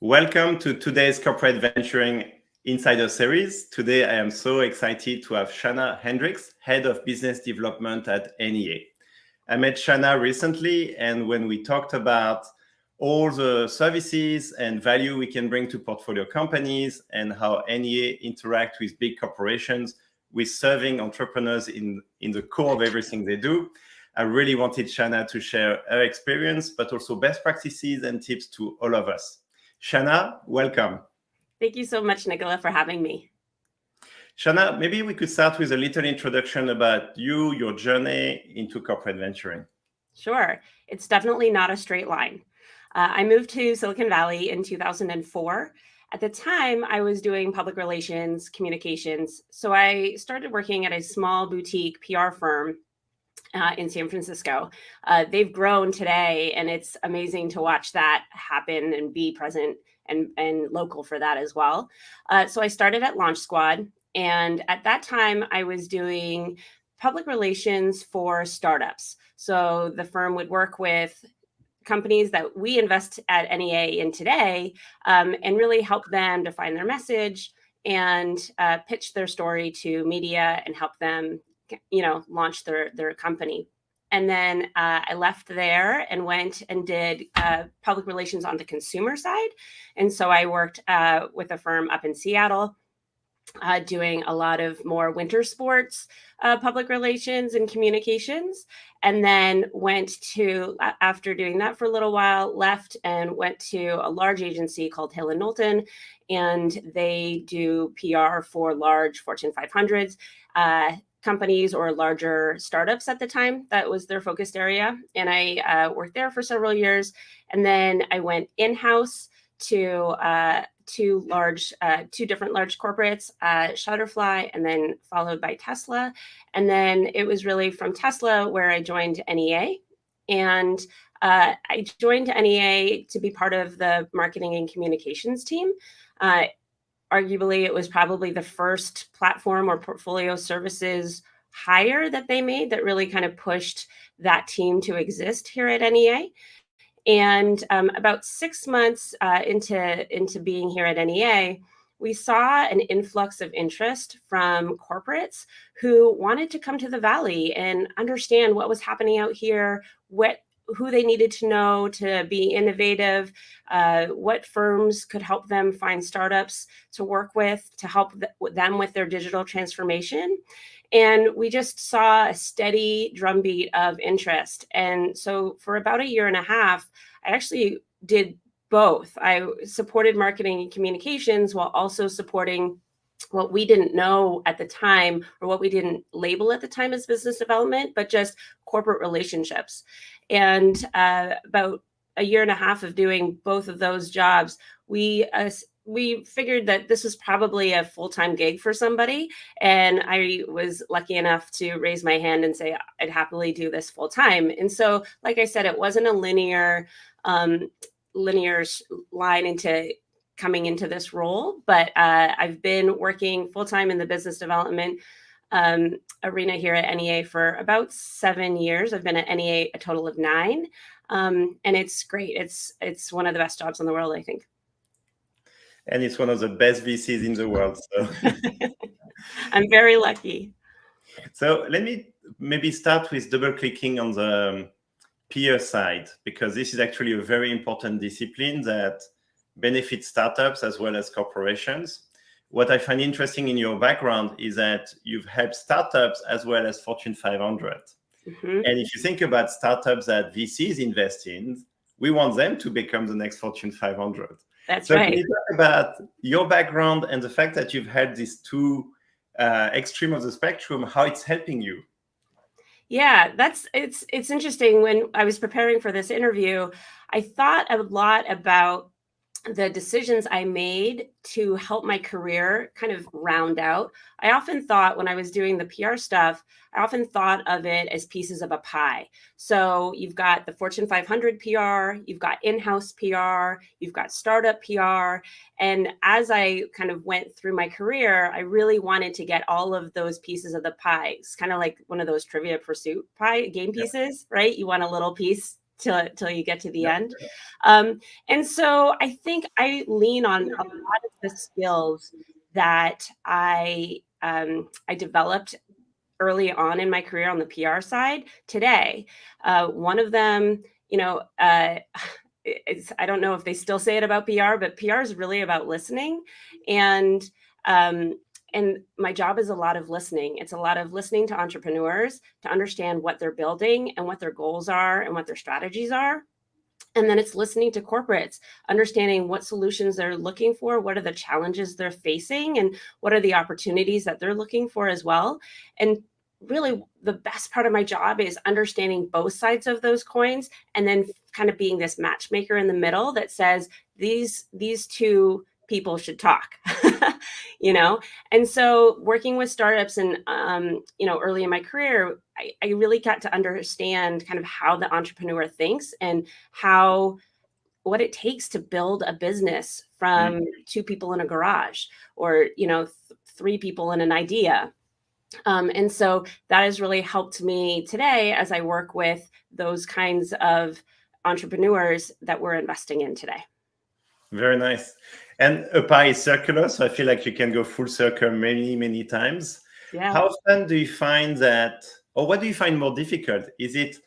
Welcome to today's Corporate Venturing Insider Series. Today, I am so excited to have Shanna Hendriks, Head of Business Development at NEA. I met Shanna recently, and when we talked about all the services and value we can bring to portfolio companies and how NEA interact with big corporations with serving entrepreneurs in the core of everything they do, I really wanted Shanna to share her experience, but also best practices and tips to all of us. Shanna, welcome. Thank you so much, Nicolas, for having me. Shanna, maybe we could start with a little introduction about you, your journey into corporate venturing. Sure. It's definitely not a straight line. I moved to Silicon Valley in 2004. At the time, I was doing public relations, communications. So I started working at a small boutique PR firm in San Francisco. They've grown today, and it's amazing to watch that happen and be present and local for that as well. So I started at Launch Squad, and at that time I was doing public relations for startups. So the firm would work with companies that we invest at NEA in today, and really help them define their message and pitch their story to media and help them launch their company. And then I left there and went and did public relations on the consumer side. And so I worked with a firm up in Seattle, doing a lot of more winter sports, public relations and communications. And then after doing that for a little while, left and went to a large agency called Hill & Knowlton. And they do PR for large Fortune 500s. Companies or larger startups at the time. That was their focused area. And I worked there for several years. And then I went in-house to two different large corporates, Shutterfly, and then followed by Tesla. And then it was really from Tesla where I joined NEA. And I joined NEA to be part of the marketing and communications team. Arguably, it was probably the first platform or portfolio services hire that they made that really kind of pushed that team to exist here at NEA. And about 6 months into being here at NEA, we saw an influx of interest from corporates who wanted to come to the Valley and understand what was happening out here, who they needed to know to be innovative, what firms could help them find startups to work with to help them with their digital transformation. And we just saw a steady drumbeat of interest. And so for about a year and a half, I actually did both. I supported marketing and communications while also supporting what we didn't know at the time, or what we didn't label at the time as business development, but just corporate relationships. And about a year and a half of doing both of those jobs, we figured that this was probably a full-time gig for somebody. And I was lucky enough to raise my hand and say, I'd happily do this full-time. And so, like I said, it wasn't a linear line into coming into this role, but I've been working full-time in the business development arena here at NEA for about 7 years. I've been at NEA a total of 9, and it's great. It's one of the best jobs in the world, I think. And it's one of the best VCs in the world. So I'm very lucky. So let me maybe start with double-clicking on the peer side, because this is actually a very important discipline that benefits startups as well as corporations. What I find interesting in your background is that you've helped startups as well as Fortune 500. Mm-hmm. And if you think about startups that VCs invest in, we want them to become the next Fortune 500. That's so right. Can you talk about your background and the fact that you've had these two extreme of the spectrum, how it's helping you? Yeah, it's interesting. When I was preparing for this interview, I thought a lot about the decisions I made to help my career kind of round out. I often thought when I was doing the PR stuff, I often thought of it as pieces of a pie. So you've got the Fortune 500 PR, you've got in-house PR, you've got startup PR. And as I kind of went through my career, I really wanted to get all of those pieces of the pie. It's kind of like one of those Trivia Pursuit pie game pieces, right? You want a little piece till you get to the end. And so I think I lean on a lot of the skills that I developed early on in my career on the PR side today. One of them, I don't know if they still say it about PR, but PR is really about listening. And um, and my job is a lot of listening. It's a lot of listening to entrepreneurs to understand what they're building and what their goals are and what their strategies are. And then it's listening to corporates, understanding what solutions they're looking for, what are the challenges they're facing, and what are the opportunities that they're looking for as well. And really, the best part of my job is understanding both sides of those coins, and then kind of being this matchmaker in the middle that says these two people should talk. And so working with startups and early in my career, I really got to understand kind of how the entrepreneur thinks and what it takes to build a business from two people in a garage, or three people in an idea. And so that has really helped me today as I work with those kinds of entrepreneurs that we're investing in today. Very nice. And a pie is circular, so I feel like you can go full circle many, many times. Yeah. How often do you find that, or what do you find more difficult? Is it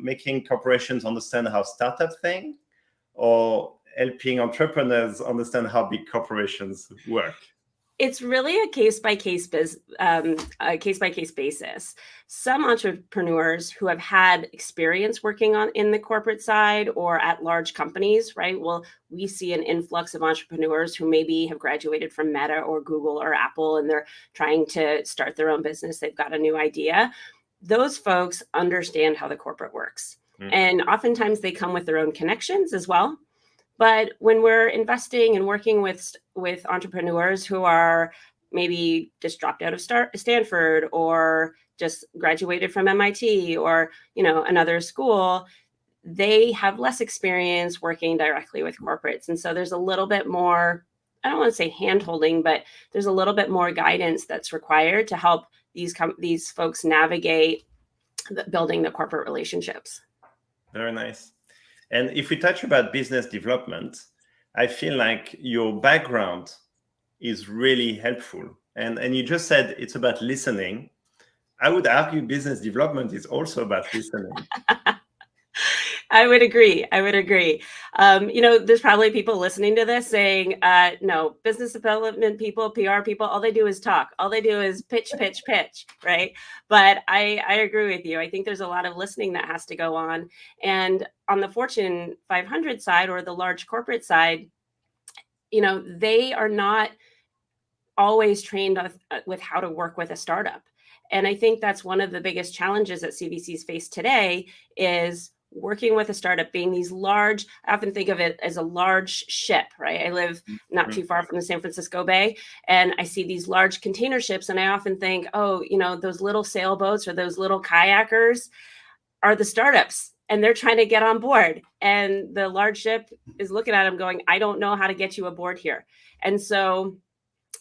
making corporations understand how startups think, or helping entrepreneurs understand how big corporations work? It's really a case-by-case basis. Some entrepreneurs who have had experience working in the corporate side or at large companies, right? Well, we see an influx of entrepreneurs who maybe have graduated from Meta or Google or Apple, and they're trying to start their own business. They've got a new idea. Those folks understand how the corporate works. And oftentimes they come with their own connections as well. But when we're investing and working with entrepreneurs who are maybe just dropped out of Stanford or just graduated from MIT or another school, they have less experience working directly with corporates. And so there's a little bit more, I don't want to say hand-holding, but there's a little bit more guidance that's required to help these folks navigate building the corporate relationships. Very nice. And if we touch about business development, I feel like your background is really helpful. And you just said it's about listening. I would argue business development is also about listening. I would agree. There's probably people listening to this saying, no, business development people, PR people, all they do is talk. All they do is pitch, right? But I agree with you. I think there's a lot of listening that has to go on. And on the Fortune 500 side or the large corporate side, they are not always trained with how to work with a startup. And I think that's one of the biggest challenges that CVCs face today is working with a startup, being these large, I often think of it as a large ship, right? I live not too far from the San Francisco Bay, and I see these large container ships, and I often think, those little sailboats or those little kayakers are the startups, and they're trying to get on board. And the large ship is looking at them going, I don't know how to get you aboard here. And so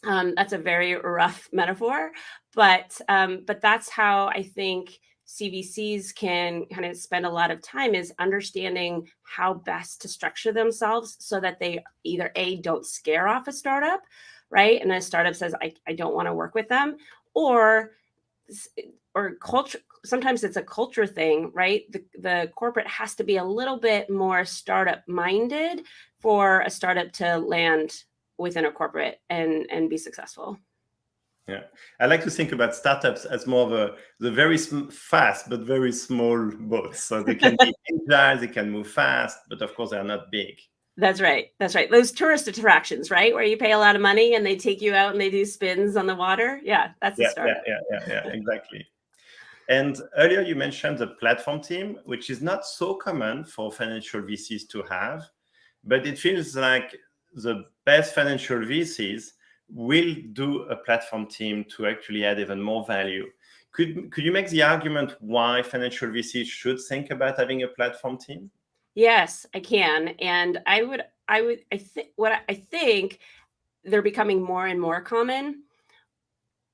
that's a very rough metaphor, but that's how I think CVCs can kind of spend a lot of time is understanding how best to structure themselves so that they either don't scare off a startup, right? And a startup says, I don't want to work with them, or culture. Sometimes it's a culture thing, right? The corporate has to be a little bit more startup minded for a startup to land within a corporate and be successful. Yeah, I like to think about startups as more of the very fast but very small boats. So they can be agile, they can move fast, but of course they are not big. That's right. Those tourist attractions, right, where you pay a lot of money and they take you out and they do spins on the water. Yeah, that's a startup. Yeah, exactly. And earlier you mentioned the platform team, which is not so common for financial VCs to have, but it feels like the best financial VCs will do a platform team to actually add even more value. Could you make the argument why financial VCs should think about having a platform team? Yes, I can. And I think they're becoming more and more common.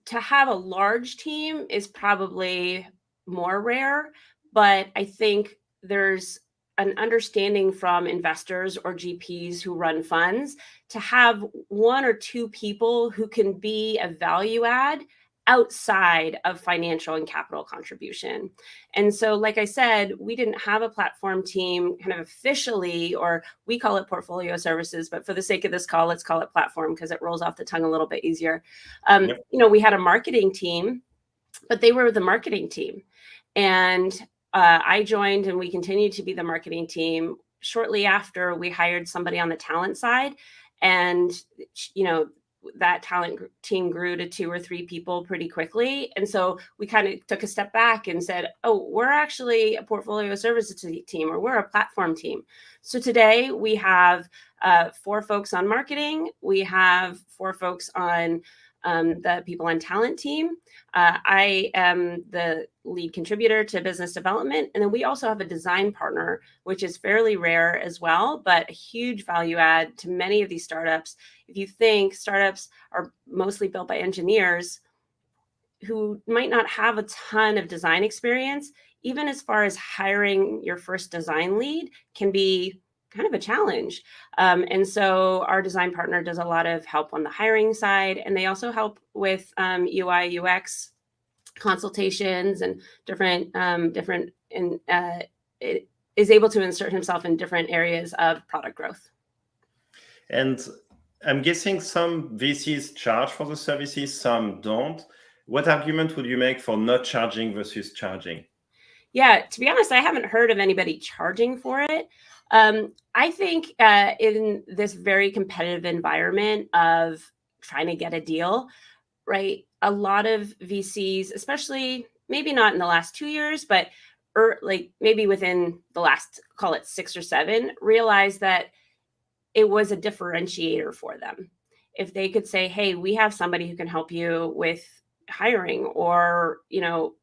To have a large team is probably more rare, but I think there's an understanding from investors or GPs who run funds to have one or two people who can be a value add outside of financial and capital contribution. And so, like I said, we didn't have a platform team kind of officially, or we call it portfolio services, but for the sake of this call, let's call it platform because it rolls off the tongue a little bit easier. Yep. We had a marketing team, but they were the marketing team. And I joined and we continued to be the marketing team. Shortly after, we hired somebody on the talent side, and that talent team grew to 2 or 3 people pretty quickly. And so we kind of took a step back and said, oh, we're actually a portfolio services team, or we're a platform team. So today we have 4 folks on marketing. We have 4 folks on the people and talent team. I am the lead contributor to business development. And then we also have a design partner, which is fairly rare as well, but a huge value add to many of these startups. If you think startups are mostly built by engineers who might not have a ton of design experience, even as far as hiring your first design lead can be kind of a challenge. And so our design partner does a lot of help on the hiring side, and they also help with UI, UX consultations and different, it is able to insert himself in different areas of product growth. And I'm guessing some VCs charge for the services, some don't. What argument would you make for not charging versus charging? Yeah, to be honest, I haven't heard of anybody charging for it. I think in this very competitive environment of trying to get a deal, right? A lot of VCs, especially maybe not in the last 2 years, but like maybe within the last, call it 6 or 7, realized that it was a differentiator for them. If they could say, hey, we have somebody who can help you with hiring, or,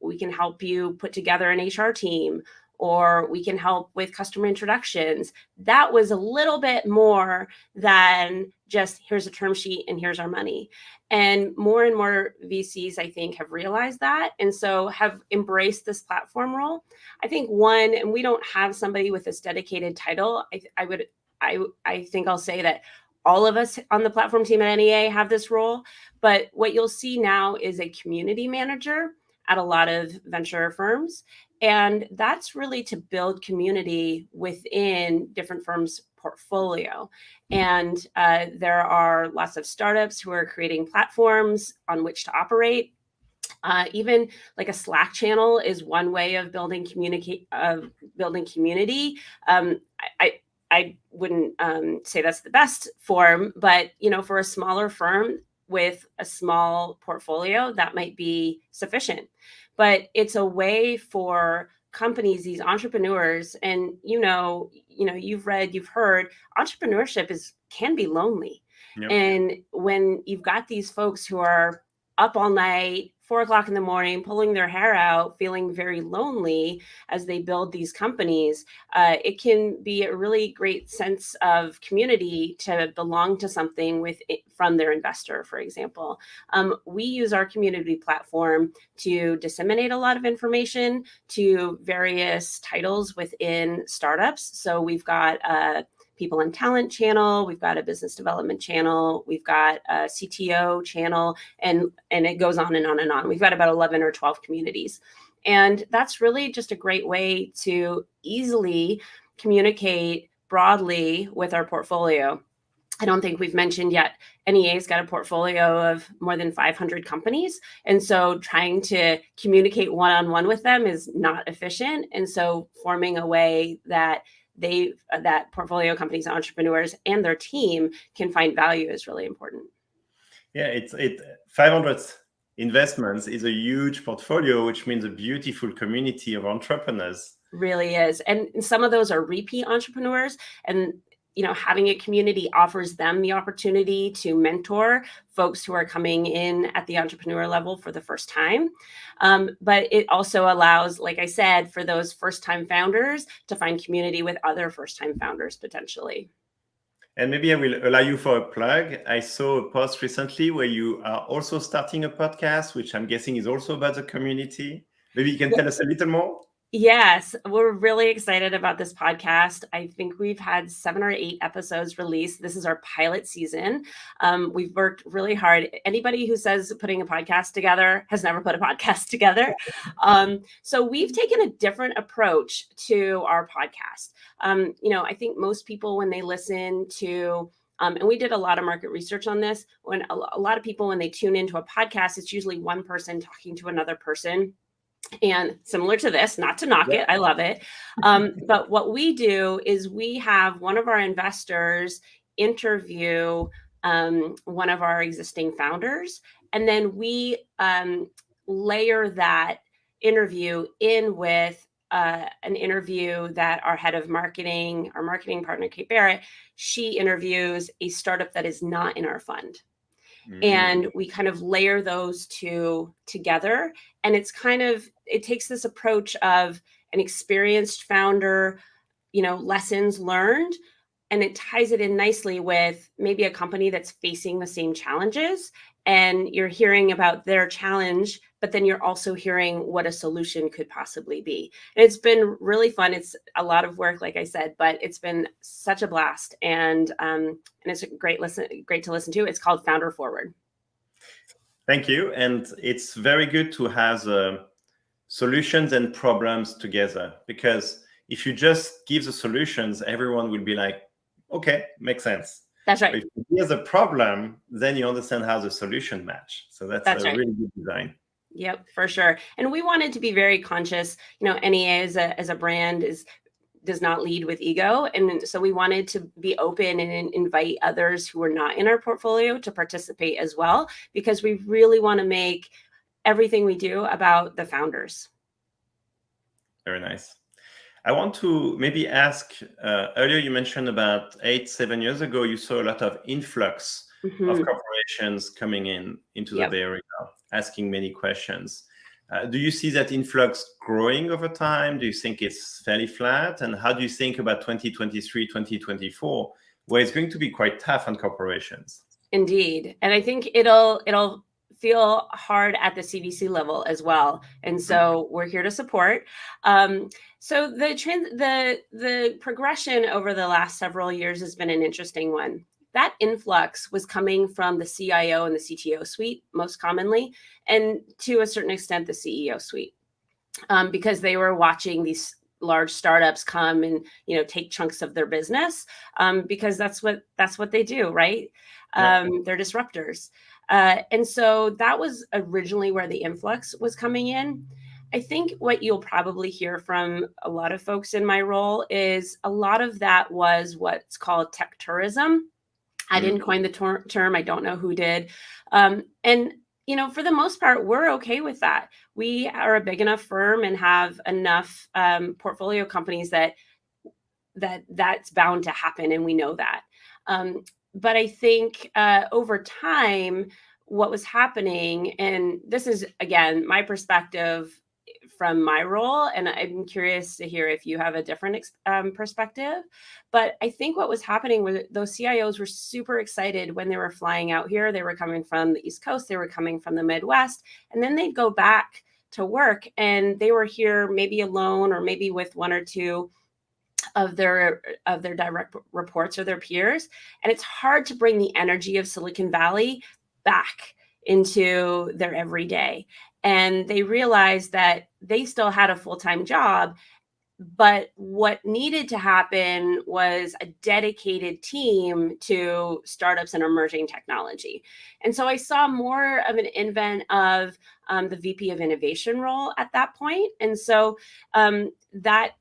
we can help you put together an HR team, or we can help with customer introductions. That was a little bit more than just here's a term sheet and here's our money. And more VCs, I think, have realized that, and so have embraced this platform role. I think one, and we don't have somebody with this dedicated title. I think I'll say that all of us on the platform team at NEA have this role, but what you'll see now is a community manager at a lot of venture firms. And that's really to build community within different firms' portfolio. And there are lots of startups who are creating platforms on which to operate. Even like a Slack channel is one way of building community. I wouldn't say that's the best form, but for a smaller firm with a small portfolio, that might be sufficient. But it's a way for companies, these entrepreneurs, and you've heard, entrepreneurship can be lonely. Yep. And when you've got these folks who are up all night, 4 o'clock in the morning, pulling their hair out, feeling very lonely as they build these companies, it can be a really great sense of community to belong to something from their investor, for example. We use our community platform to disseminate a lot of information to various titles within startups. So we've got people and talent channel, we've got a business development channel, we've got a CTO channel, and it goes on and on and on. We've got about 11 or 12 communities. And that's really just a great way to easily communicate broadly with our portfolio. I don't think we've mentioned yet, NEA's got a portfolio of more than 500 companies. And so trying to communicate one-on-one with them is not efficient. And so forming a way that that portfolio companies, entrepreneurs, and their team can find value is really important. Yeah, 500 investments is a huge portfolio, which means a beautiful community of entrepreneurs. Really is. And some of those are repeat entrepreneurs, and having a community offers them the opportunity to mentor folks who are coming in at the entrepreneur level for the first time. But it also allows, like I said, for those first-time founders to find community with other first-time founders potentially. And maybe I will allow you for a plug. I saw a post recently where you are also starting a podcast, which I'm guessing is also about the community. Maybe you can tell us a little more? Yes, we're really excited about this podcast. I think we've had 7 or 8 episodes released. This is our pilot season. We've worked really hard. Anybody who says putting a podcast together has never put a podcast together. So we've taken a different approach to our podcast. I think most people, when they listen to and we did a lot of market research on this. When a lot of people, when they tune into a podcast, it's usually one person talking to another person. And similar to this, not to knock it, I love it. But what we do is we have one of our investors interview one of our existing founders, and then we layer that interview in with an interview that our head of marketing, our marketing partner, Kate Barrett, she interviews a startup that is not in our fund. And we kind of layer those two together. And it takes this approach of an experienced founder, lessons learned, and it ties it in nicely with maybe a company that's facing the same challenges. And you're hearing about their challenge, but then you're also hearing what a solution could possibly be. And it's been really fun. It's a lot of work, like I said, but it's been such a blast. And it's a great to listen to. It's called Founder Forward. Thank you. And it's very good to have solutions and problems together, because if you just give the solutions, everyone will be like, okay, makes sense. That's right. But if here's a problem, then you understand how the solution match. So that's a right. really good design. Yep, for sure. And we wanted to be very conscious. NEA as a brand does not lead with ego. And so we wanted to be open and invite others who are not in our portfolio to participate as well, because we really want to make everything we do about the founders. Very nice. I want to maybe ask, earlier you mentioned about 7 years ago, you saw a lot of influx of corporations coming into the Bay Area, asking many questions. Do you see that influx growing over time? Do you think it's fairly flat? And how do you think about 2023, 2024, where it's going to be quite tough on corporations? Indeed. And I think it'll feel hard at the CVC level as well. And so we're here to support. So the progression over the last several years has been an interesting one. That influx was coming from the CIO and the CTO suite most commonly, and to a certain extent, the CEO suite, because they were watching these large startups come and take chunks of their business, because that's what they do, right? They're disruptors. And so that was originally where the influx was coming in. I think what you'll probably hear from a lot of folks in my role is a lot of that was what's called tech tourism. I didn't coin the term. I don't know who did. And, for the most part, we're okay with that. We are a big enough firm and have enough portfolio companies that's bound to happen. And we know that. But I think over time, what was happening, and this is, again, my perspective from my role, and I'm curious to hear if you have a different perspective, but I think what was happening was those CIOs were super excited when they were flying out here. They were coming from the East Coast, they were coming from the Midwest, and then they'd go back to work and they were here maybe alone or maybe with one or two of their direct reports or their peers. And it's hard to bring the energy of Silicon Valley back into their everyday. And they realized that they still had a full-time job, but what needed to happen was a dedicated team to startups and emerging technology. And so I saw more of an invent of the VP of innovation role at that point. And so that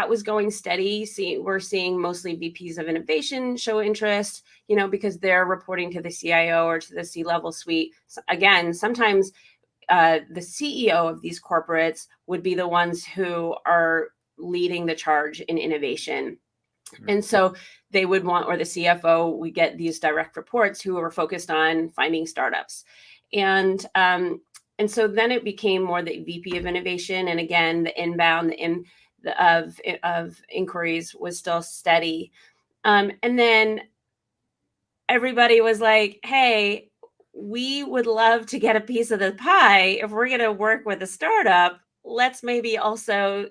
was going steady. We're seeing mostly VPs of innovation show interest, because they're reporting to the CIO or to the C-level suite. So again, sometimes the CEO of these corporates would be the ones who are leading the charge in innovation. And so they would want, or the CFO, we get these direct reports who are focused on finding startups. And so then it became more the VP of innovation. And again, the inbound, of inquiries was still steady. And then everybody was like, hey, we would love to get a piece of the pie. If we're going to work with a startup, let's maybe also,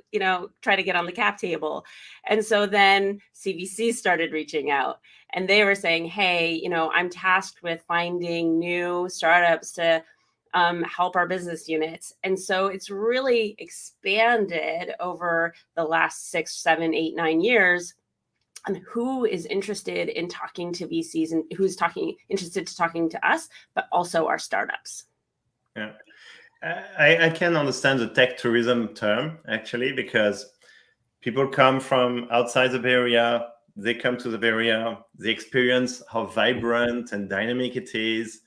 try to get on the cap table. And so then CVCs started reaching out and they were saying, hey, I'm tasked with finding new startups to help our business units. And so it's really expanded over the last 6, 7, 8, 9 years on who is interested in talking to VCs and who's interested to talking to us, but also our startups. Yeah. I can understand the tech tourism term, actually, because people come from outside the Bay Area, they come to the Bay Area, they experience how vibrant and dynamic it is,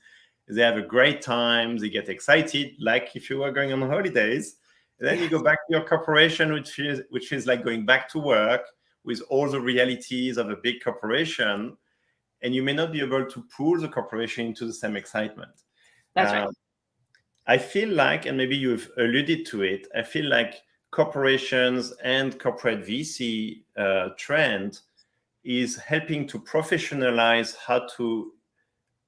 they have a great time, they get excited, like if you were going on holidays. And then you go back to your corporation, which is like going back to work with all the realities of a big corporation, and you may not be able to pull the corporation into the same excitement. That's right. I feel like, and maybe you've alluded to it, I feel like corporations and corporate VC trend is helping to professionalize how to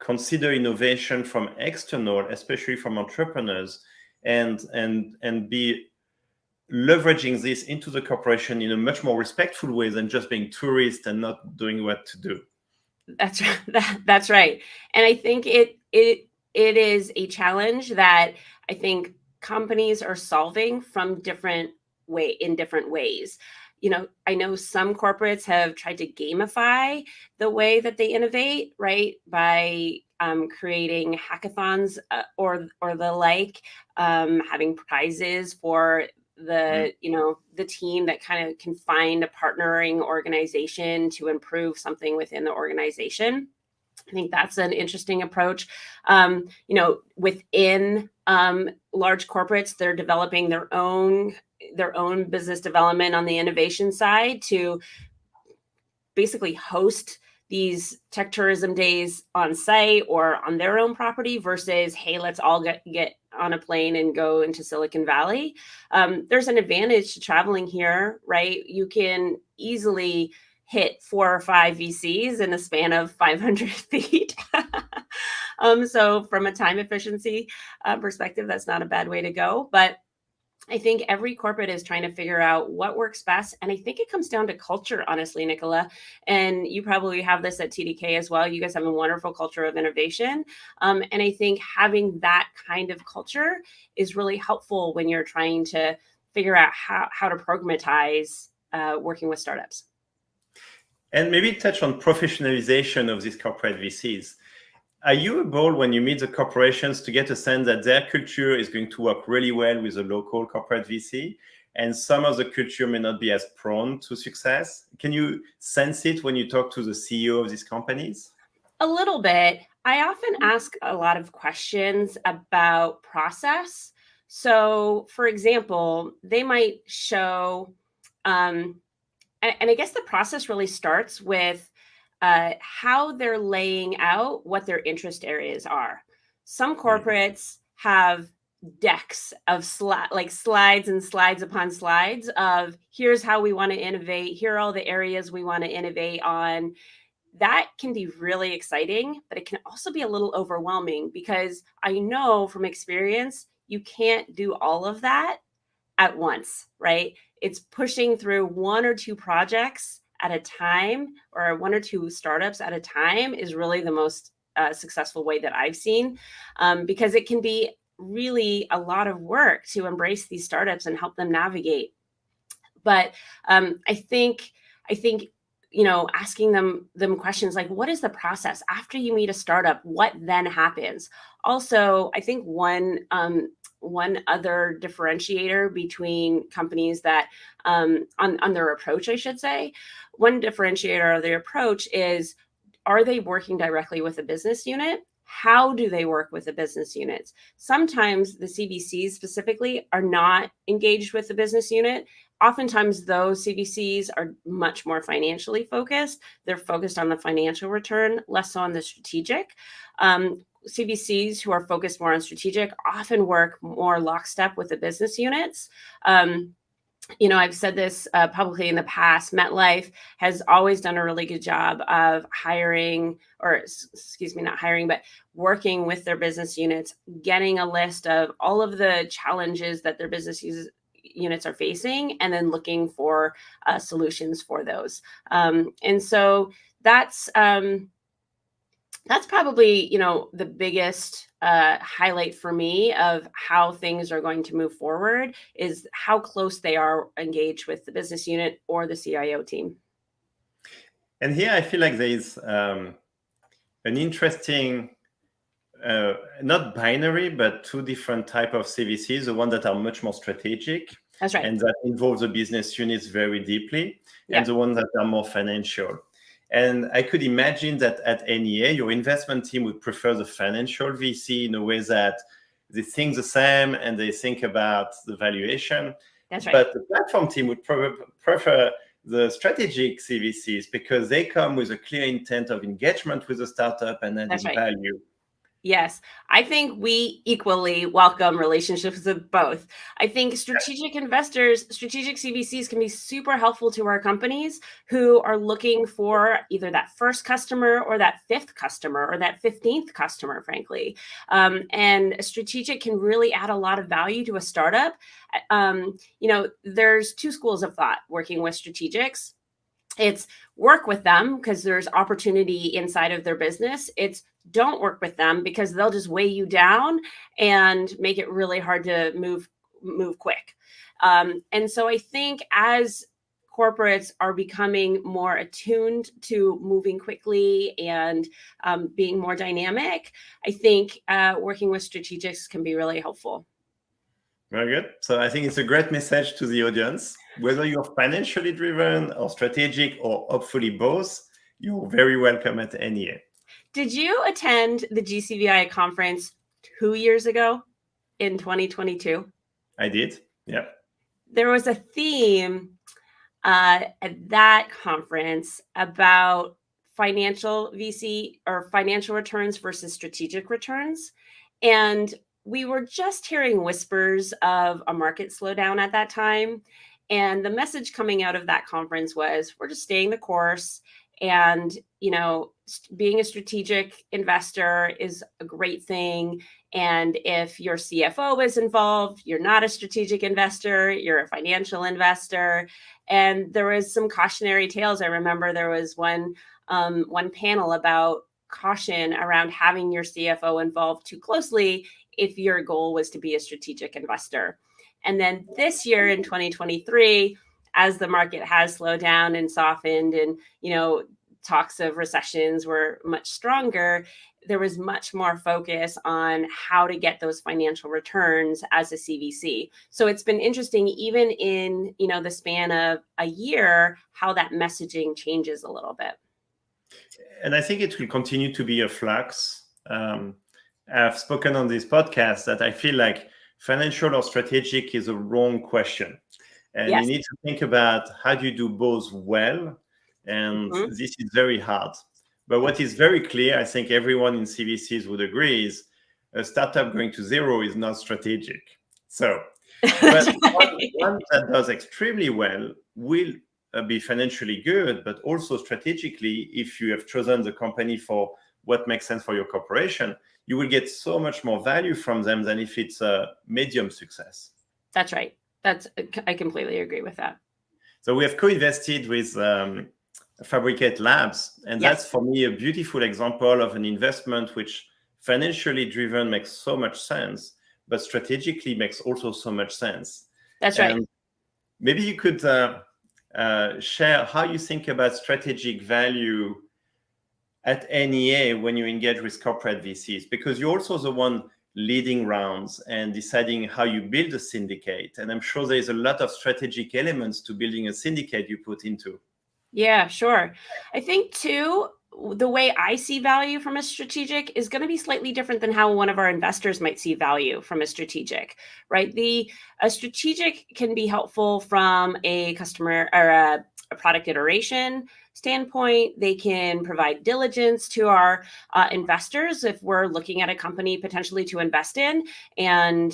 consider innovation from external, especially from entrepreneurs, and be leveraging this into the corporation in a much more respectful way than just being tourist and not doing what to do. That's right. That's right. And I think it is a challenge that I think companies are solving in different ways. I know some corporates have tried to gamify the way that they innovate, right? By creating hackathons or the like, having prizes for the team that kind of can find a partnering organization to improve something within the organization. I think that's an interesting approach. Within large corporates, they're developing their own business development on the innovation side to basically host these tech tourism days on site or on their own property versus, hey, let's all get on a plane and go into Silicon Valley. There's an advantage to traveling here, right? You can easily hit 4 or 5 VCs in a span of 500 feet. So from a time efficiency perspective, that's not a bad way to go. But I think every corporate is trying to figure out what works best. And I think it comes down to culture, honestly, Nicola. And you probably have this at TDK as well. You guys have a wonderful culture of innovation. And I think having that kind of culture is really helpful when you're trying to figure out how to programatize working with startups. And maybe touch on professionalization of these corporate VCs. Are you able, when you meet the corporations, to get a sense that their culture is going to work really well with a local corporate VC, and some of the culture may not be as prone to success? Can you sense it when you talk to the CEO of these companies? A little bit. I often ask a lot of questions about process. So, for example, they might show, and I guess the process really starts with how they're laying out what their interest areas are. Some corporates have decks of slides and slides upon slides of here's how we want to innovate. Here are all the areas we want to innovate on. That can be really exciting, but it can also be a little overwhelming because I know from experience, you can't do all of that at once, right? It's pushing through 1 or 2 projects at a time or 1 or 2 startups at a time is really the most successful way that I've seen, because it can be really a lot of work to embrace these startups and help them navigate. But I think asking them questions like, what is the process after you meet a startup? What then happens? Also, I think one other differentiator between companies that on their approach, I should say, one differentiator of their approach is, are they working directly with a business unit? How do they work with the business units? Sometimes the CVCs specifically are not engaged with the business unit. Oftentimes those CVCs are much more financially focused. They're focused on the financial return, less so on the strategic. CVCs who are focused more on strategic often work more lockstep with the business units. I've said this publicly in the past. MetLife has always done a really good job of working with their business units, getting a list of all of the challenges that their business units are facing, and then looking for solutions for those. And so that's probably, the biggest highlight for me of how things are going to move forward is how close they are engaged with the business unit or the CIO team. And here I feel like there is an interesting, not binary, but two different type of CVCs, the one that are much more strategic. That's right. And that involves the business units very deeply, and the ones that are more financial. And I could imagine that at NEA, your investment team would prefer the financial VC in a way that they think the same and they think about the valuation. That's right. But the platform team would prefer the strategic CVCs because they come with a clear intent of engagement with the startup and adding value. Yes, I think we equally welcome relationships with both. I think strategic investors, strategic CVCs can be super helpful to our companies who are looking for either that first customer or that fifth customer or that 15th customer, frankly. And strategic can really add a lot of value to a startup. There's two schools of thought working with strategics. It's work with them because there's opportunity inside of their business. It's don't work with them because they'll just weigh you down and make it really hard to move quick. And so I think as corporates are becoming more attuned to moving quickly and being more dynamic, I think working with strategics can be really helpful. Very good. So I think it's a great message to the audience. Whether you're financially driven or strategic or hopefully both, you're very welcome at NEA. Did you attend the GCVI conference 2 years ago in 2022? I did, yeah. There was a theme at that conference about financial VC or financial returns versus strategic returns. And we were just hearing whispers of a market slowdown at that time. And the message coming out of that conference was, we're just staying the course. And, being a strategic investor is a great thing. And if your CFO is involved, you're not a strategic investor, you're a financial investor. And there was some cautionary tales. I remember there was one panel about caution around having your CFO involved too closely if your goal was to be a strategic investor. And then this year in 2023, as the market has slowed down and softened and, talks of recessions were much stronger, there was much more focus on how to get those financial returns as a CVC. So it's been interesting, even in, the span of a year, how that messaging changes a little bit. And I think it will continue to be a flux. I've spoken on this podcast that I feel like financial or strategic is a wrong question. And you need to think about how do you do both well? And this is very hard. But what is very clear, I think everyone in CVCs would agree, is a startup going to zero is not strategic. So, but one that does extremely well will be financially good, but also strategically, if you have chosen the company for what makes sense for your corporation, you will get so much more value from them than if it's a medium success. That's right. I completely agree with that. So we have co-invested with Fabricate Labs, and that's for me a beautiful example of an investment which financially driven makes so much sense, but strategically makes also so much sense. That's right. Maybe you could share how you think about strategic value at NEA when you engage with corporate VCs, because you're also the one leading rounds and deciding how you build a syndicate. And I'm sure there's a lot of strategic elements to building a syndicate you put into. Yeah, sure. I think too, the way I see value from a strategic is going to be slightly different than how one of our investors might see value from a strategic, right? A strategic can be helpful from a customer or a product iteration standpoint. They can provide diligence to our investors if we're looking at a company potentially to invest in, and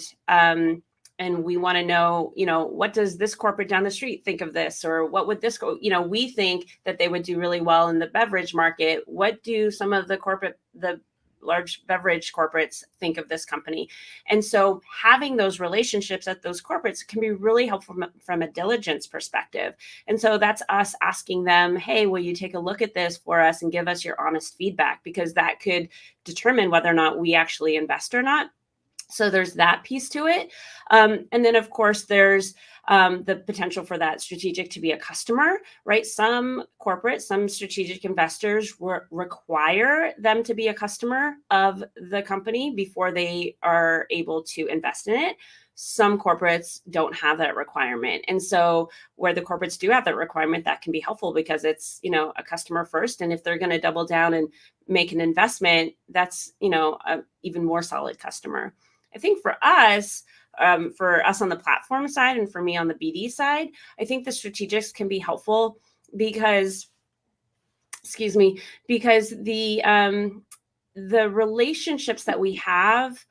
we want to know, what does this corporate down the street think of this? Or what would this go? We think that they would do really well in the beverage market. What do some of the large beverage corporates think of this company. And so having those relationships at those corporates can be really helpful from a diligence perspective. And so that's us asking them, hey, will you take a look at this for us and give us your honest feedback? Because that could determine whether or not we actually invest or not. So there's that piece to it. And then, of course, there's the potential for that strategic to be a customer, right? Some corporates, some strategic investors require them to be a customer of the company before they are able to invest in it. Some corporates don't have that requirement. And so where the corporates do have that requirement, that can be helpful because it's, a customer first. And if they're going to double down and make an investment, that's, a even more solid customer. I think for us on the platform side and for me on the BD side, I think the strategics can be helpful because the relationships that we have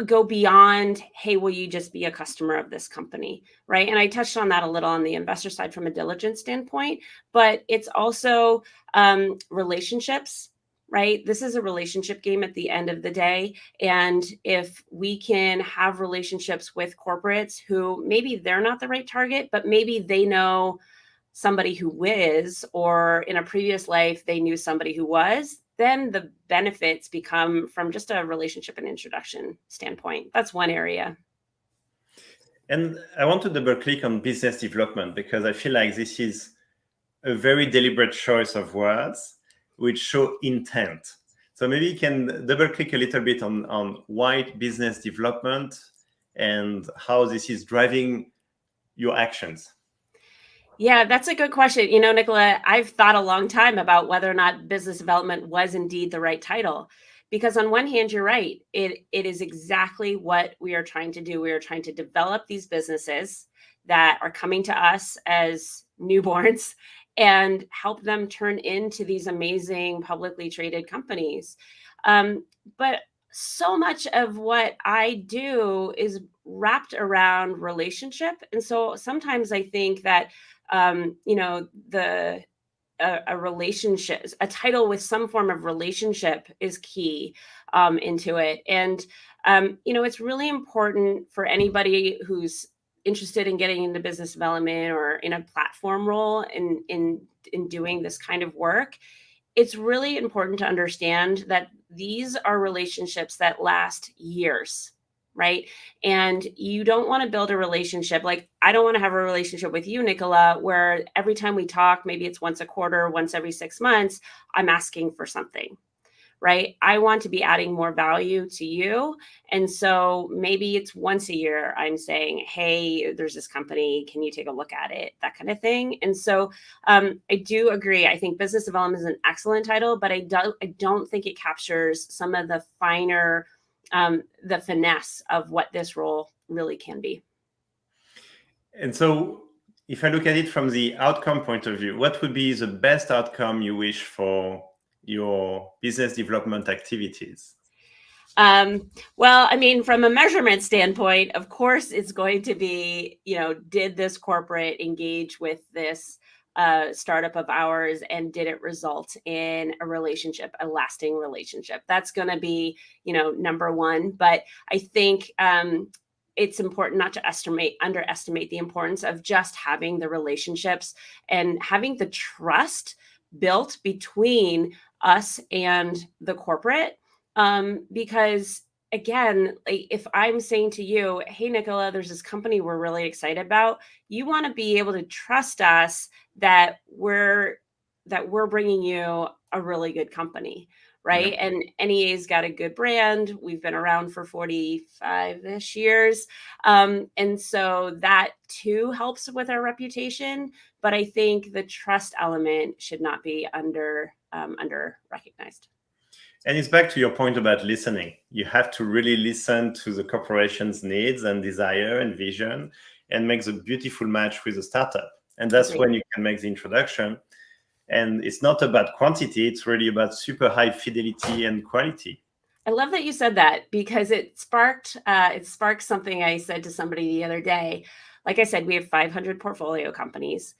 go beyond, hey, will you just be a customer of this company, right? And I touched on that a little on the investor side from a diligence standpoint, but it's also relationships. Right? This is a relationship game at the end of the day. And if we can have relationships with corporates who maybe they're not the right target, but maybe they know somebody who is, or in a previous life, they knew somebody who was, then the benefits become from just a relationship and introduction standpoint. That's one area. And I want to double click on business development because I feel like this is a very deliberate choice of words which show intent. So maybe you can double click a little bit on why business development and how this is driving your actions. Yeah, that's a good question. Nicolas, I've thought a long time about whether or not business development was indeed the right title. Because on one hand, you're right. It is exactly what we are trying to do. We are trying to develop these businesses that are coming to us as newborns and help them turn into these amazing publicly traded companies. But so much of what I do is wrapped around relationship. And so sometimes I think that, a relationship, a title with some form of relationship is key into it. And, it's really important for anybody who's interested in getting into business development or in a platform role in doing this kind of work. It's really important to understand that these are relationships that last years, right? And you don't want to build a relationship. Like, I don't want to have a relationship with you, Nicolas, where every time we talk, maybe it's once a quarter, once every 6 months, I'm asking for something, right? I want to be adding more value to you. And so maybe it's once a year I'm saying, hey, there's this company, can you take a look at it? That kind of thing. And so I do agree. I think business development is an excellent title, but I don't think it captures some of the finer, the finesse of what this role really can be. And so if I look at it from the outcome point of view, what would be the best outcome you wish for your business development activities? Well, I mean, from a measurement standpoint, of course, it's going to be, did this corporate engage with this startup of ours, and did it result in a relationship, a lasting relationship? That's going to be, number one. But I think it's important not to underestimate the importance of just having the relationships and having the trust built between us and the corporate. Because again, if I'm saying to you, hey, Nicolas, there's this company we're really excited about, you want to be able to trust us that we're bringing you a really good company, right? Yep. And NEA's got a good brand. We've been around for 45-ish years. And so that too helps with our reputation. But I think the trust element should not be under recognized. And it's back to your point about listening. You have to really listen to the corporation's needs and desire and vision and make the beautiful match with the startup. And that's when you can make the introduction. And it's not about quantity, it's really about super high fidelity and quality. I love that you said that, because it sparked something I said to somebody the other day. Like I said, we have 500 portfolio companies.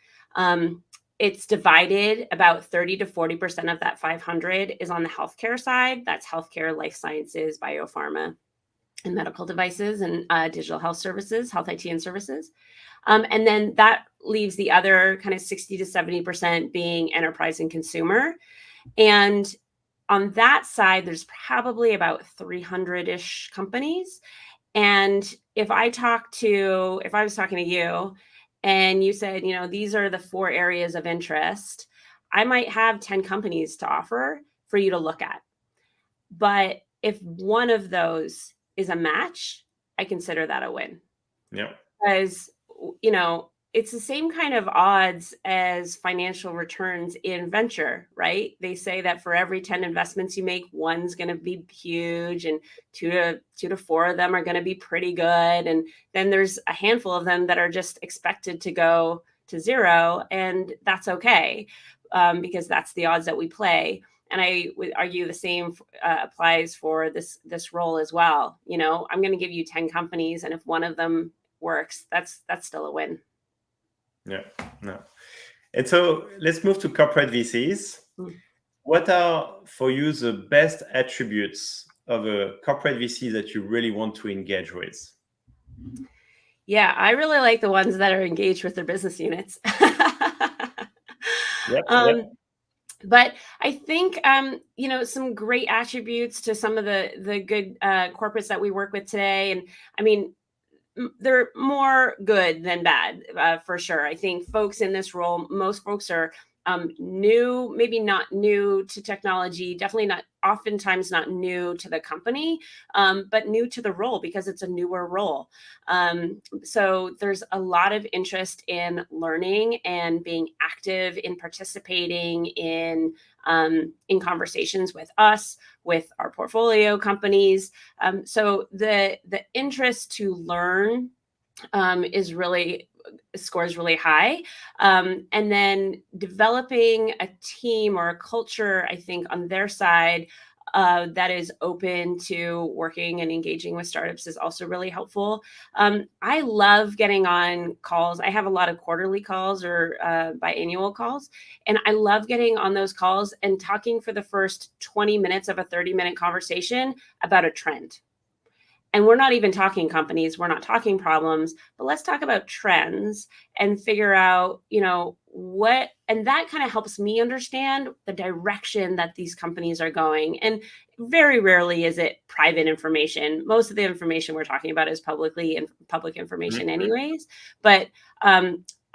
it's divided about 30 to 40% of that 500 is on the healthcare side. That's healthcare, life sciences, biopharma, and medical devices, and digital health services, health IT and services. And then that leaves the other kind of 60 to 70% being enterprise and consumer. And on that side, there's probably about 300-ish companies. And if I was talking to you and you said, these are the 4 areas of interest, I might have 10 companies to offer for you to look at. But if one of those is a match, I consider that a win. Yeah. Because, it's the same kind of odds as financial returns in venture, right? They say that for every 10 investments you make, one's going to be huge, and two to 4 of them are going to be pretty good. And then there's a handful of them that are just expected to go to 0. And that's okay, because that's the odds that we play. And I would argue the same applies for this role as well. I'm going to give you 10 companies, and if one of them works, that's still a win. Yeah, no. And so let's move to corporate VCs. What are for you the best attributes of a corporate VC that you really want to engage with? Yeah, I really like the ones that are engaged with their business units. Yep. But I think, some great attributes to some of the good corporates that we work with today. And I mean, they're more good than bad, for sure. I think folks in this role, most folks are new, maybe not new to technology, definitely not, oftentimes not new to the company, but new to the role because it's a newer role. So there's a lot of interest in learning and being active in participating in conversations with us, with our portfolio companies. So the interest to learn scores really high. And then developing a team or a culture, I think, on their side that is open to working and engaging with startups is also really helpful. I love getting on calls. I have a lot of quarterly calls or biannual calls, and I love getting on those calls and talking for the first 20 minutes of a 30-minute conversation about a trend. And we're not even talking companies, we're not talking problems, but let's talk about trends and figure out, what, and that kind of helps me understand the direction that these companies are going. And very rarely is it private information. Most of the information we're talking about is public information anyways, but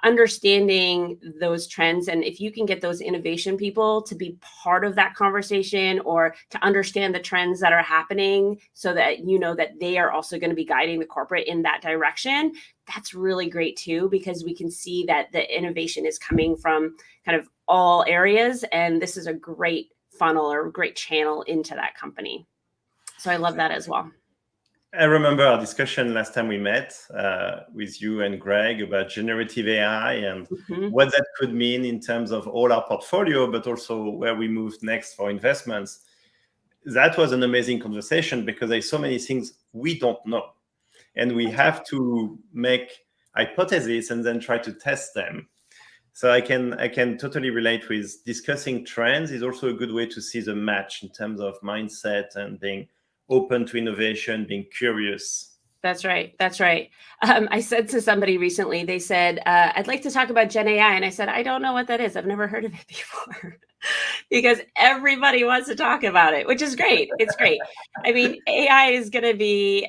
understanding those trends. And if you can get those innovation people to be part of that conversation or to understand the trends that are happening so that that they are also going to be guiding the corporate in that direction, that's really great too, because we can see that the innovation is coming from kind of all areas. And this is a great funnel or a great channel into that company. So I love that as well. I remember our discussion last time we met with you and Greg about generative AI and what that could mean in terms of all our portfolio, but also where we moved next for investments. That was an amazing conversation because there's so many things we don't know. And we have to make hypotheses and then try to test them. So I can totally relate with discussing trends is also a good way to see the match in terms of mindset and being open to innovation, being curious. That's right. I said to somebody recently, they said, I'd like to talk about Gen AI. And I said, I don't know what that is. I've never heard of it before. Because everybody wants to talk about it, which is great. It's great. I mean, AI is going to be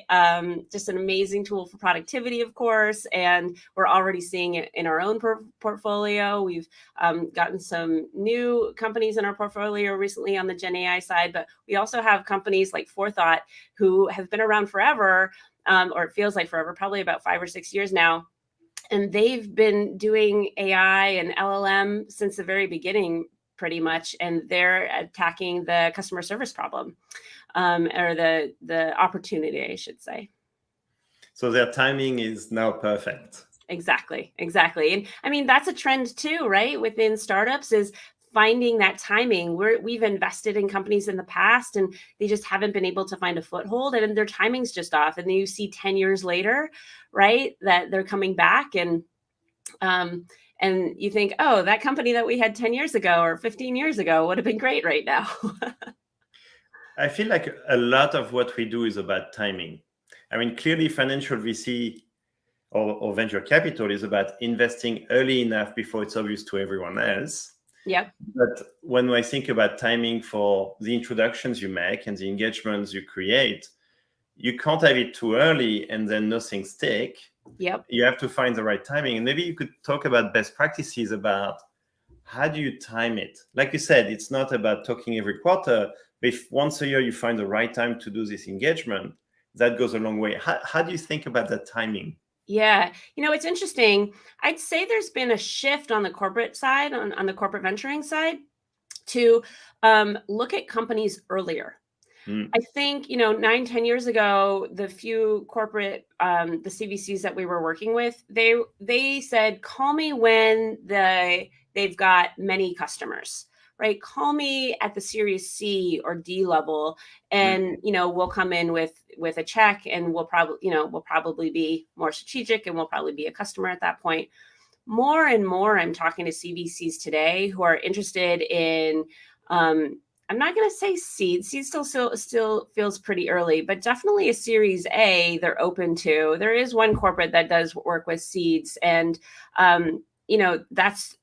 just an amazing tool for productivity, of course. And we're already seeing it in our own portfolio. We've gotten some new companies in our portfolio recently on the Gen AI side, but we also have companies like Forethought who have been around forever, or it feels like forever, probably about 5 or 6 years now. And they've been doing AI and LLM since the very beginning, pretty much, and they're attacking the customer service problem, or the opportunity, I should say. So their timing is now perfect. Exactly. And I mean, that's a trend too, right? Within startups is finding that timing. We've invested in companies in the past and they just haven't been able to find a foothold, and their timing's just off. And then you see 10 years later, right, that they're coming back, and And you think, oh, that company that we had 10 years ago or 15 years ago would have been great right now. I feel like a lot of what we do is about timing. I mean, clearly, financial VC or venture capital is about investing early enough before it's obvious to everyone else. Yep. But when I think about timing for the introductions you make and the engagements you create, you can't have it too early and then nothing stick. Yep. You have to find the right timing. And maybe you could talk about best practices about how do you time it? Like you said, it's not about talking every quarter. But if once a year you find the right time to do this engagement, that goes a long way. How do you think about that timing? Yeah. It's interesting. I'd say there's been a shift on the corporate side, on the corporate venturing side, to look at companies earlier. I think, 9-10 years ago, the few corporate, the CVCs that we were working with, they said, call me when they've got many customers, right? Call me at the Series C or D level, and we'll come in with a check, and we'll probably be more strategic, and we'll probably be a customer at that point. More and more, I'm talking to CVCs today who are interested in. I'm not going to say seed. Seed still feels pretty early, but definitely a Series A they're open to. There is one corporate that does work with seeds, and that's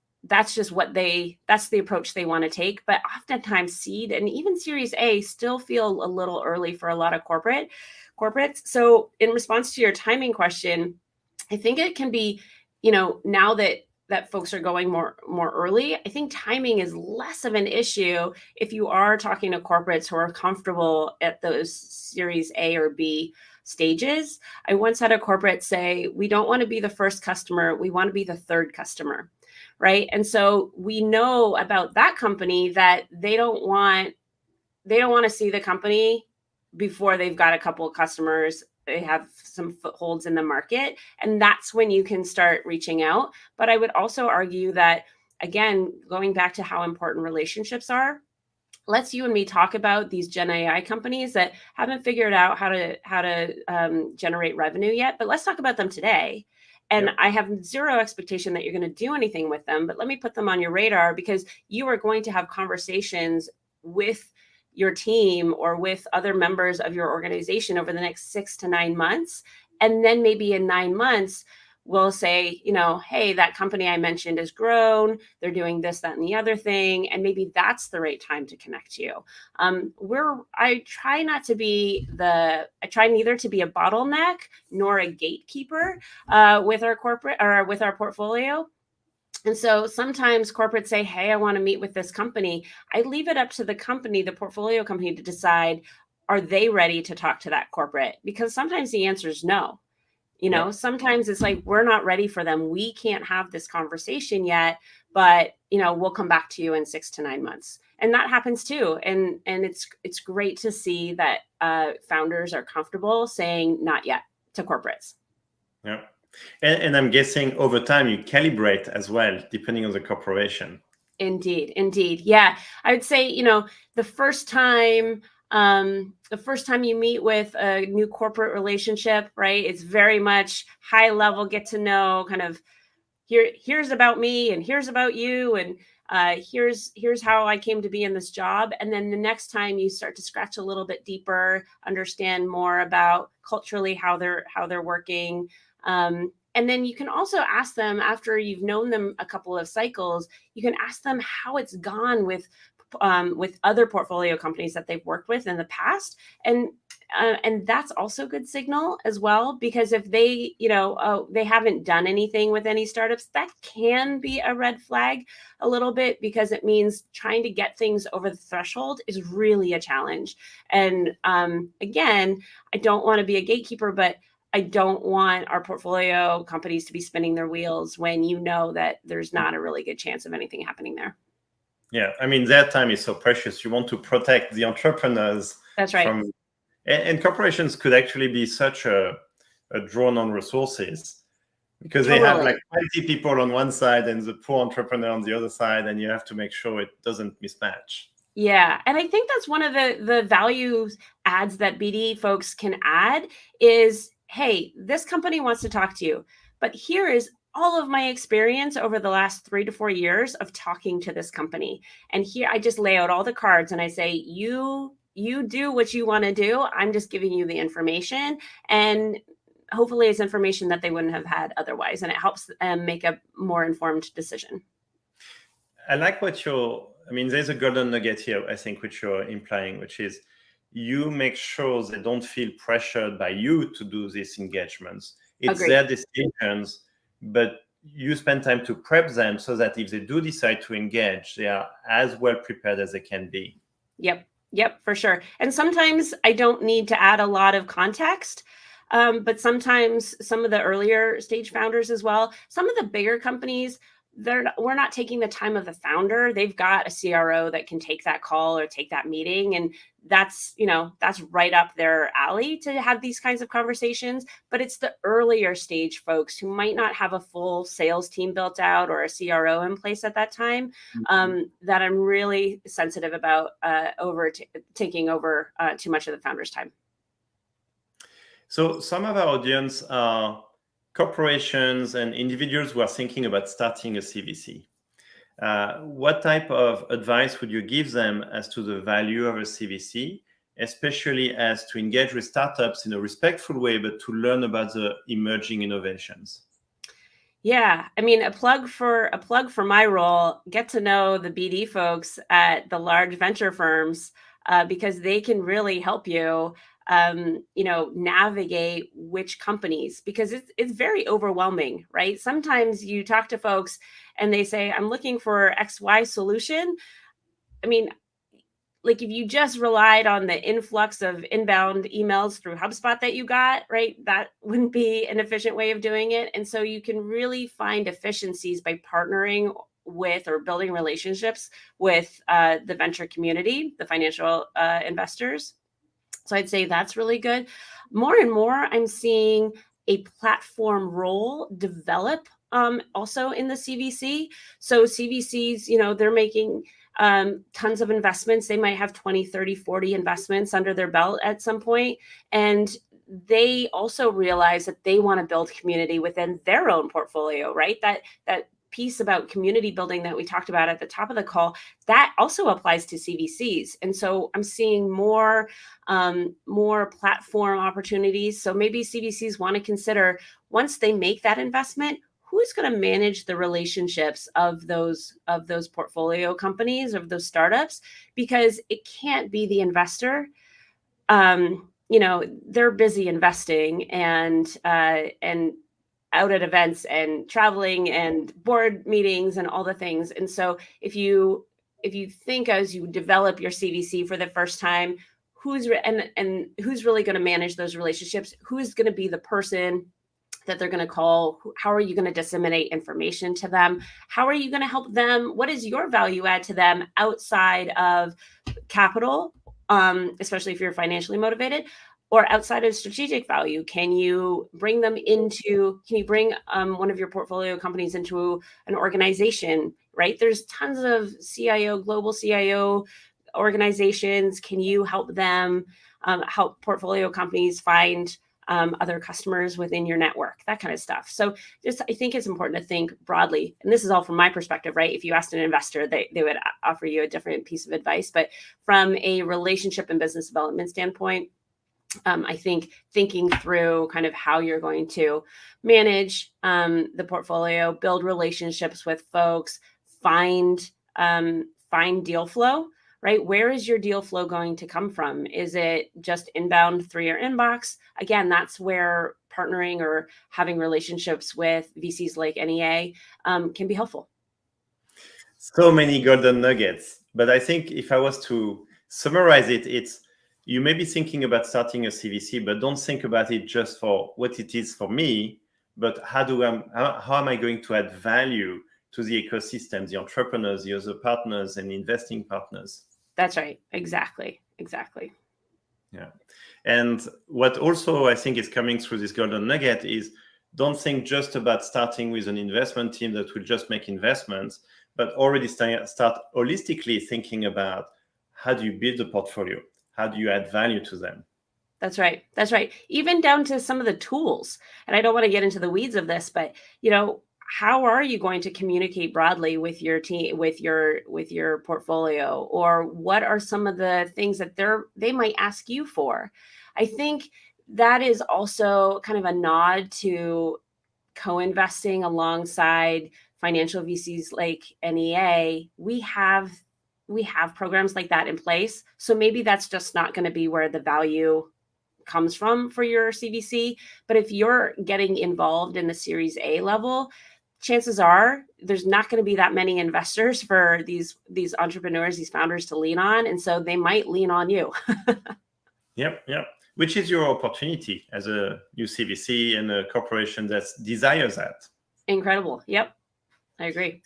just that's the approach they want to take. But oftentimes seed and even Series A still feel a little early for a lot of corporates. So in response to your timing question, I think it can be, now that folks are going more early, I think timing is less of an issue if you are talking to corporates who are comfortable at those Series A or B stages. I once had a corporate say, we don't want to be the first customer, we want to be the third customer, right? And so we know about that company that they don't want to see the company before they've got a couple of customers. They have some footholds in the market, and that's when you can start reaching out. But I would also argue that, again, going back to how important relationships are, let's you and me talk about these Gen AI companies that haven't figured out how to generate revenue yet, but let's talk about them today. And I have zero expectation that you're going to do anything with them, but let me put them on your radar, because you are going to have conversations with your team or with other members of your organization over the next 6 to 9 months. And then maybe in 9 months, we'll say, hey, that company I mentioned has grown. They're doing this, that, and the other thing. And maybe that's the right time to connect you. I try neither to be a bottleneck nor a gatekeeper with our corporate or with our portfolio. And so sometimes corporates say, hey, I want to meet with this company. I leave it up to the company, the portfolio company, to decide, are they ready to talk to that corporate? Because sometimes the answer is no. Sometimes it's like, we're not ready for them. We can't have this conversation yet, but, we'll come back to you in 6 to 9 months. And that happens too. And it's great to see that founders are comfortable saying not yet to corporates. Yeah. And I'm guessing over time you calibrate as well, depending on the corporation. Indeed. Yeah. I would say, the first time you meet with a new corporate relationship, right, it's very much high level, get to know, kind of here's about me and here's about you, and here's how I came to be in this job. And then the next time you start to scratch a little bit deeper, understand more about culturally how they're working. And then you can also ask them, after you've known them a couple of cycles, you can ask them how it's gone with other portfolio companies that they've worked with in the past. And that's also good signal as well, because if they, they haven't done anything with any startups, that can be a red flag a little bit, because it means trying to get things over the threshold is really a challenge. And again, I don't want to be a gatekeeper, but I don't want our portfolio companies to be spinning their wheels when that there's not a really good chance of anything happening there. Yeah, I mean, their time is so precious. You want to protect the entrepreneurs. That's right. And corporations could actually be such a drawn on resources, because they have like 20 people on one side and the poor entrepreneur on the other side, and you have to make sure it doesn't mismatch. Yeah. And I think that's one of the value adds that BD folks can add is, hey, this company wants to talk to you, but here is all of my experience over the last 3 to 4 years of talking to this company. And here I just lay out all the cards and I say, you do what you want to do. I'm just giving you the information, and hopefully it's information that they wouldn't have had otherwise, and it helps them make a more informed decision. I like there's a golden nugget here, I think, which you're implying, which is you make sure they don't feel pressured by you to do these engagements. It's Agreed. their decisions, but you spend time to prep them so that if they do decide to engage, they are as well prepared as they can be. Yep, for sure. And sometimes I don't need to add a lot of context, but sometimes some of the earlier stage founders as well, some of the bigger companies, we're not taking the time of the founder. They've got a CRO that can take that call or take that meeting. And that's right up their alley to have these kinds of conversations. But it's the earlier stage folks who might not have a full sales team built out or a CRO in place at that time, that I'm really sensitive about taking over too much of the founder's time. So some of our audience are corporations and individuals who are thinking about starting a CVC. What type of advice would you give them as to the value of a CVC, especially as to engage with startups in a respectful way, but to learn about the emerging innovations? Yeah, I mean, a plug for my role, get to know the BD folks at the large venture firms, because they can really help you navigate which companies, because it's very overwhelming, right? Sometimes you talk to folks and they say, I'm looking for XY solution. I mean, like if you just relied on the influx of inbound emails through HubSpot that you got, right, that wouldn't be an efficient way of doing it. And so you can really find efficiencies by partnering with or building relationships with the venture community, the financial investors. So I'd say that's really good. More and more, I'm seeing a platform role develop also in the CVC. So CVCs, they're making tons of investments. They might have 20, 30, 40 investments under their belt at some point. And they also realize that they want to build community within their own portfolio, right? That piece about community building that we talked about at the top of the call, that also applies to CVCs. And so I'm seeing more platform opportunities. So maybe CVCs want to consider, once they make that investment, who's going to manage the relationships of those portfolio companies, of those startups, because it can't be the investor. They're busy investing and out at events and traveling and board meetings and all the things. And so if you think as you develop your CVC for the first time, who's really going to manage those relationships? Who's going to be the person that they're going to call? How are you going to disseminate information to them? How are you going to help them? What is your value add to them outside of capital, especially if you're financially motivated? Or outside of strategic value? Can you bring one of your portfolio companies into an organization, right? There's tons of global CIO organizations. Can you help them help portfolio companies find other customers within your network, that kind of stuff? So I think it's important to think broadly. And this is all from my perspective, right? If you asked an investor, they would offer you a different piece of advice. But from a relationship and business development standpoint, I think thinking through kind of how you're going to manage the portfolio, build relationships with folks, find deal flow, right? Where is your deal flow going to come from? Is it just inbound through your inbox? Again, that's where partnering or having relationships with VCs like NEA can be helpful. So many golden nuggets. But I think if I was to summarize it, it's you may be thinking about starting a CVC, but don't think about it just for what it is for me, but how am I going to add value to the ecosystem, the entrepreneurs, the other partners, and investing partners? That's right. Exactly. Yeah. And what also I think is coming through this golden nugget is, don't think just about starting with an investment team that will just make investments, but already start holistically thinking about, how do you build a portfolio? How do you add value to them? That's right. Even down to some of the tools. And I don't want to get into the weeds of this, but how are you going to communicate broadly with your team, with your portfolio, or what are some of the things that they might ask you for? I think that is also kind of a nod to co-investing alongside financial VCs like NEA. We have programs like that in place. So maybe that's just not going to be where the value comes from for your CVC. But if you're getting involved in the Series A level, chances are there's not going to be that many investors for these entrepreneurs, these founders to lean on. And so they might lean on you. Yep. Which is your opportunity as a new CVC and a corporation that desires that. Incredible. Yep. I agree.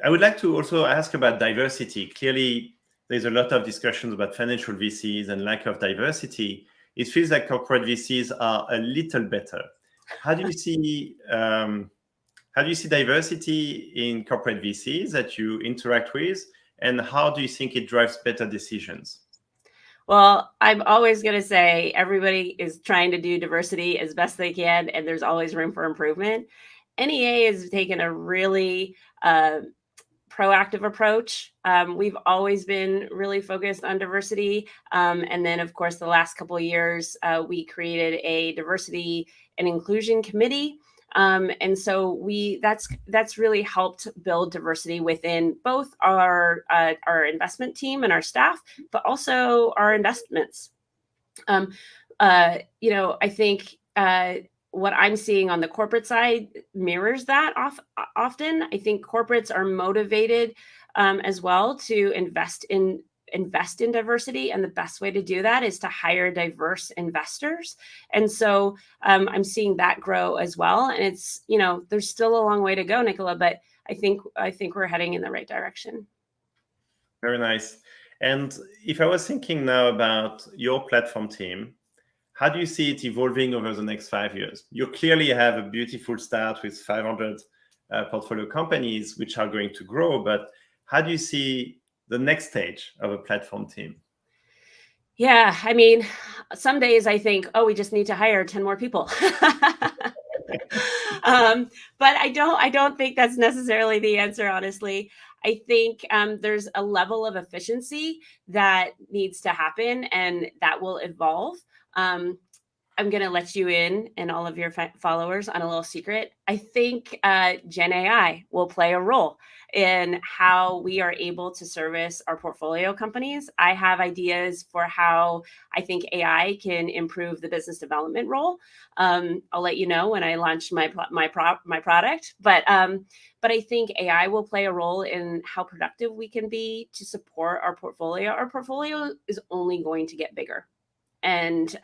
I would like to also ask about diversity. Clearly, there's a lot of discussions about financial VCs and lack of diversity. It feels like corporate VCs are a little better. How do you see diversity in corporate VCs that you interact with, and how do you think it drives better decisions? Well, I'm always going to say everybody is trying to do diversity as best they can, and there's always room for improvement. NEA has taken a really proactive approach. We've always been really focused on diversity. And then, of course, the last couple of years, we created a diversity and inclusion committee. And so that's really helped build diversity within both our investment team and our staff, but also our investments. I think what I'm seeing on the corporate side mirrors that often. I think corporates are motivated as well to invest in diversity, and the best way to do that is to hire diverse investors. And so I'm seeing that grow as well. And it's, there's still a long way to go, Nicolas, but I think we're heading in the right direction. Very nice. And if I was thinking now about your platform team, how do you see it evolving over the next 5 years? You clearly have a beautiful start with 500 portfolio companies, which are going to grow, but how do you see the next stage of a platform team? Yeah, I mean, some days I think, we just need to hire 10 more people. But I don't think that's necessarily the answer, honestly. I think there's a level of efficiency that needs to happen, and that will evolve. I'm going to let you in and all of your followers on a little secret. I think Gen AI will play a role in how we are able to service our portfolio companies. I have ideas for how I think AI can improve the business development role. I'll let you know when I launch my product. But I think AI will play a role in how productive we can be to support our portfolio. Our portfolio is only going to get bigger. And,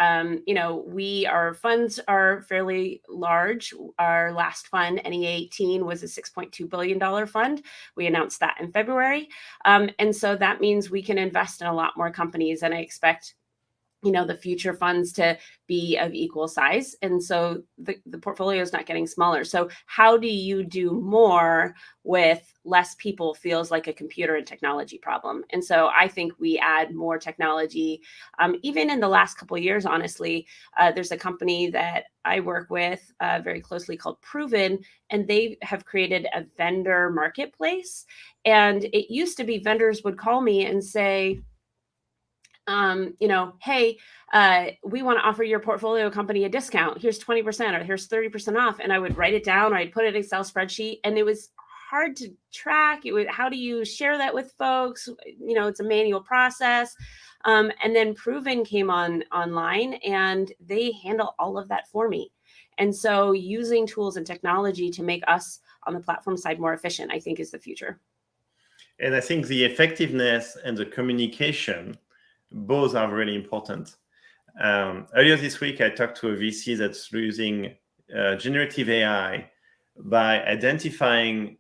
our funds are fairly large. Our last fund, NEA 18, was a $6.2 billion fund. We announced that in February. And so that means we can invest in a lot more companies. And I expect, the future funds to be of equal size. And so the portfolio is not getting smaller. So how do you do more with less people feels like a computer and technology problem. And so I think we add more technology. Even in the last couple of years, honestly, there's a company that I work with very closely called Proven, and they have created a vendor marketplace. And it used to be vendors would call me and say, hey, we want to offer your portfolio company a discount. Here's 20% or here's 30% off. And I would write it down, or I'd put it in an Excel spreadsheet, and it was hard to track. How do you share that with folks? It's a manual process. And then Proven came online, and they handle all of that for me. And so using tools and technology to make us on the platform side more efficient, I think, is the future. And I think the effectiveness and the communication, both are really important. Earlier this week, I talked to a VC that's using generative AI by identifying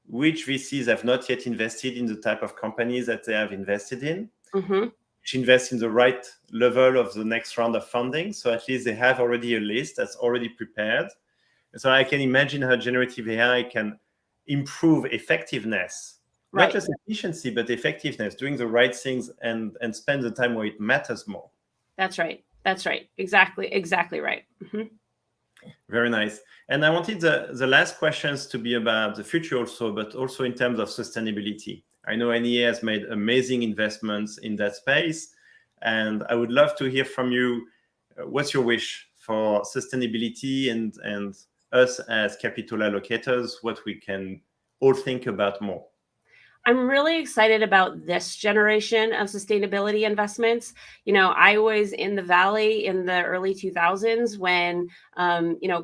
which VCs have not yet invested in the type of companies that they have invested in, which invest in the right level of the next round of funding. So at least they have already a list that's already prepared. So I can imagine how generative AI can improve effectiveness. Right. Not just efficiency, but effectiveness, doing the right things and spend the time where it matters more. That's right. Exactly right. Mm-hmm. Very nice. And I wanted the last questions to be about the future also, but also in terms of sustainability. I know NEA has made amazing investments in that space, and I would love to hear from you. What's your wish for sustainability and us as capital allocators, what we can all think about more? I'm really excited about this generation of sustainability investments. I was in the Valley in the early 2000s when,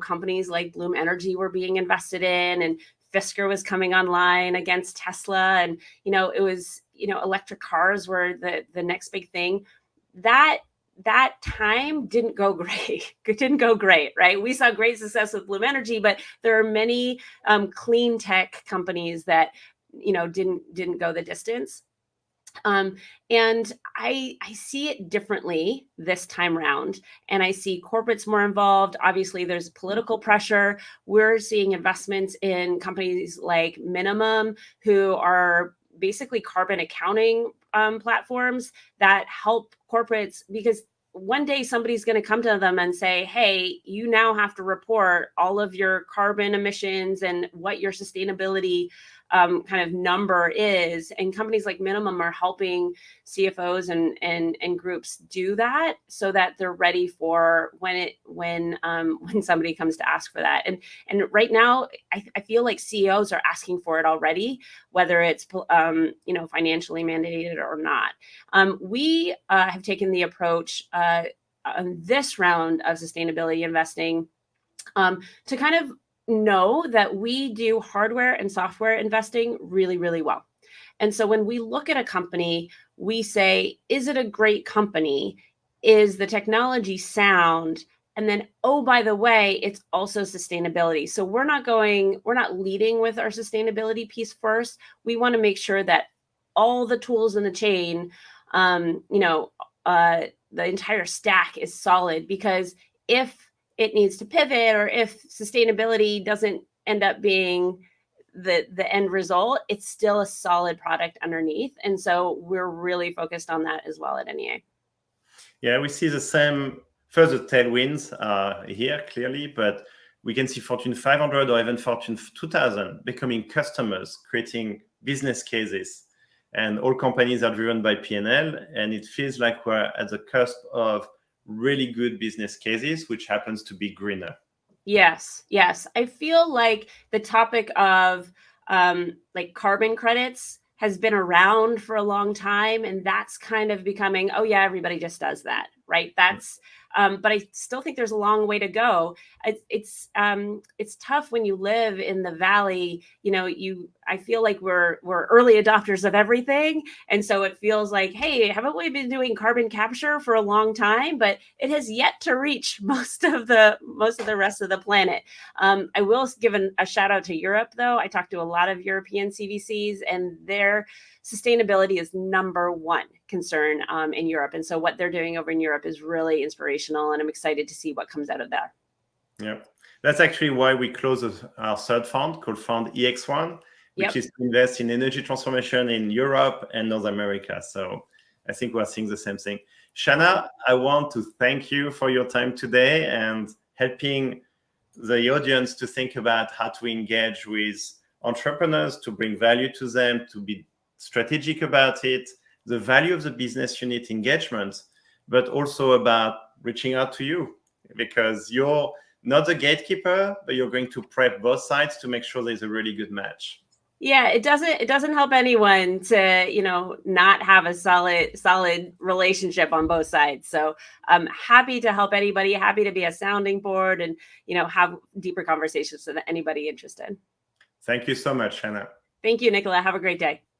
companies like Bloom Energy were being invested in, and Fisker was coming online against Tesla. And, it was, electric cars were the next big thing. That time didn't go great. It didn't go great, right? We saw great success with Bloom Energy, but there are many clean tech companies that didn't go the distance. And I see it differently this time around, and I see corporates more involved. Obviously, there's political pressure. We're seeing investments in companies like Minimum, who are basically carbon accounting platforms that help corporates, because one day somebody's going to come to them and say, hey, you now have to report all of your carbon emissions and what your sustainability kind of number is. And companies like Minimum are helping CFOs and groups do that, so that they're ready for when somebody comes to ask for that. And right now, I feel like CEOs are asking for it already, whether it's financially mandated or not. We have taken the approach on this round of sustainability investing to kind of know that we do hardware and software investing really, really well. And so when we look at a company, we say, is it a great company? Is the technology sound? And then, oh, by the way, it's also sustainability. So we're not leading with our sustainability piece first. We want to make sure that all the tools in the chain, the entire stack is solid, because if it needs to pivot, or if sustainability doesn't end up being the end result, it's still a solid product underneath. And so we're really focused on that as well at NEA. Yeah, we see the same further tailwinds here clearly, but we can see Fortune 500 or even Fortune 2000 becoming customers, creating business cases. And all companies are driven by P&L, and it feels like we're at the cusp of really good business cases, which happens to be greener. Yes. I feel like the topic of like carbon credits has been around for a long time, and that's kind of becoming, oh yeah, everybody just does that, right? That's but I still think there's a long way to go. It's tough when you live in the Valley. I feel like we're early adopters of everything, and so it feels like, hey, haven't we been doing carbon capture for a long time? But it has yet to reach most of the rest of the planet. I will give a shout out to Europe, though. I talked to a lot of European CVCs, and their sustainability is number one concern in Europe. And so what they're doing over in Europe is really inspirational, and I'm excited to see what comes out of that. Yeah, that's actually why we closed our third fund called Fund EX1, which is to invest in energy transformation in Europe and North America. So I think we're seeing the same thing. Shanna, I want to thank you for your time today and helping the audience to think about how to engage with entrepreneurs, to bring value to them, to be strategic about it, the value of the business unit engagement, but also about reaching out to you, because you're not the gatekeeper, but you're going to prep both sides to make sure there's a really good match. Yeah, it doesn't help anyone to, not have a solid relationship on both sides. So I'm happy to help anybody, happy to be a sounding board, and, have deeper conversations with anybody interested. Thank you so much, Shanna. Thank you, Nicolas. Have a great day.